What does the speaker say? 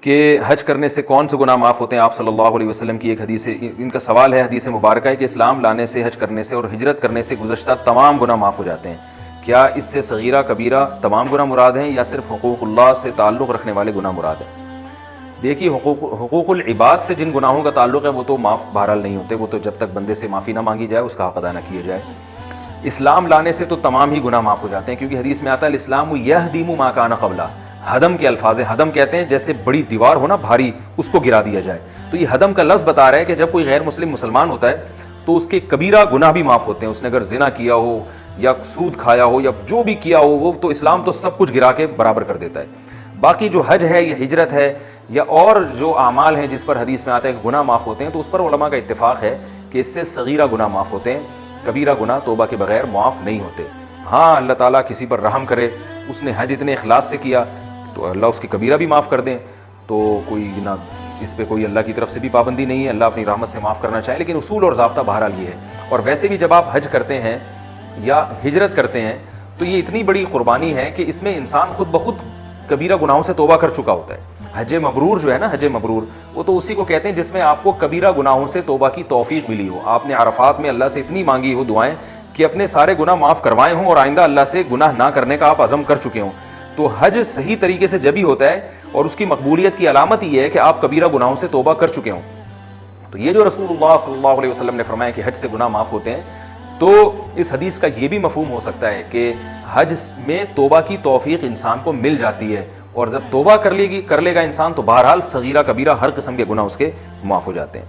کہ حج کرنے سے کون سے گناہ معاف ہوتے ہیں. آپ صلی اللہ علیہ وسلم کی ایک حدیث ہے، ان کا سوال ہے، حدیث مبارکہ ہے کہ اسلام لانے سے، حج کرنے سے اور ہجرت کرنے سے گزشتہ تمام گناہ معاف ہو جاتے ہیں. کیا اس سے صغیرہ کبیرہ تمام گناہ مراد ہیں یا صرف حقوق اللہ سے تعلق رکھنے والے گناہ مراد ہیں؟ دیکھیے، حقوق العباد سے جن گناہوں کا تعلق ہے وہ تو معاف بہرحال نہیں ہوتے، وہ تو جب تک بندے سے معافی نہ مانگی جائے، اس کا حق ادا نہ کیا جائے. اسلام لانے سے تو تمام ہی گناہ معاف ہو جاتے ہیں، کیونکہ حدیث میں آتا ہے الاسلام یہدم ما کان قبلہ. ہدم کے الفاظ ہیں، ہدم کہتے ہیں جیسے بڑی دیوار ہو نا بھاری، اس کو گرا دیا جائے. تو یہ ہدم کا لفظ بتا رہا ہے کہ جب کوئی غیر مسلم مسلمان ہوتا ہے تو اس کے کبیرہ گناہ بھی معاف ہوتے ہیں. اس نے اگر زنا کیا ہو یا سود کھایا ہو یا جو بھی کیا ہو، وہ تو اسلام تو سب کچھ گرا کے برابر کر دیتا ہے. باقی جو حج ہے یا ہجرت ہے یا اور جو اعمال ہیں جس پر حدیث میں آتا ہے کہ گناہ معاف ہوتے ہیں، تو اس پر علماء کا اتفاق ہے کہ اس سے صغیرہ گناہ معاف ہوتے ہیں، کبیرہ گناہ توبہ کے بغیر معاف نہیں ہوتے. ہاں، اللہ تعالیٰ کسی پر رحم کرے، اس نے حج اتنے اخلاص سے کیا تو اللہ اس کی کبیرہ بھی معاف کر دیں، تو کوئی نہ، اس پہ کوئی اللہ کی طرف سے بھی پابندی نہیں ہے، اللہ اپنی رحمت سے معاف کرنا چاہے. لیکن اصول اور ضابطہ بہرحال یہ ہے. اور ویسے بھی جب آپ حج کرتے ہیں یا ہجرت کرتے ہیں تو یہ اتنی بڑی قربانی ہے کہ اس میں انسان خود بخود کبیرہ گناہوں سے توبہ کر چکا ہوتا ہے. حج مبرور جو ہے نا، حج مبرور، وہ تو اسی کو کہتے ہیں جس میں آپ کو کبیرہ گناہوں سے توبہ کی توفیق ملی ہو. آپ نے عرفات میں اللہ سے اتنی مانگی ہو دعائیں کہ اپنے سارے گناہ معاف کروائے ہوں اور آئندہ اللہ سے گناہ نہ کرنے کا آپ عزم کر چکے ہوں. تو حج صحیح طریقے سے جب ہی ہوتا ہے اور اس کی مقبولیت کی علامت یہ ہے کہ آپ کبیرہ گناہوں سے توبہ کر چکے ہوں. تو یہ جو رسول اللہ صلی اللہ علیہ وسلم نے فرمایا کہ حج سے گناہ معاف ہوتے ہیں، تو اس حدیث کا یہ بھی مفہوم ہو سکتا ہے کہ حج میں توبہ کی توفیق انسان کو مل جاتی ہے، اور جب توبہ کر لے گا انسان تو بہرحال صغیرہ کبیرہ ہر قسم کے گناہ اس کے معاف ہو جاتے ہیں.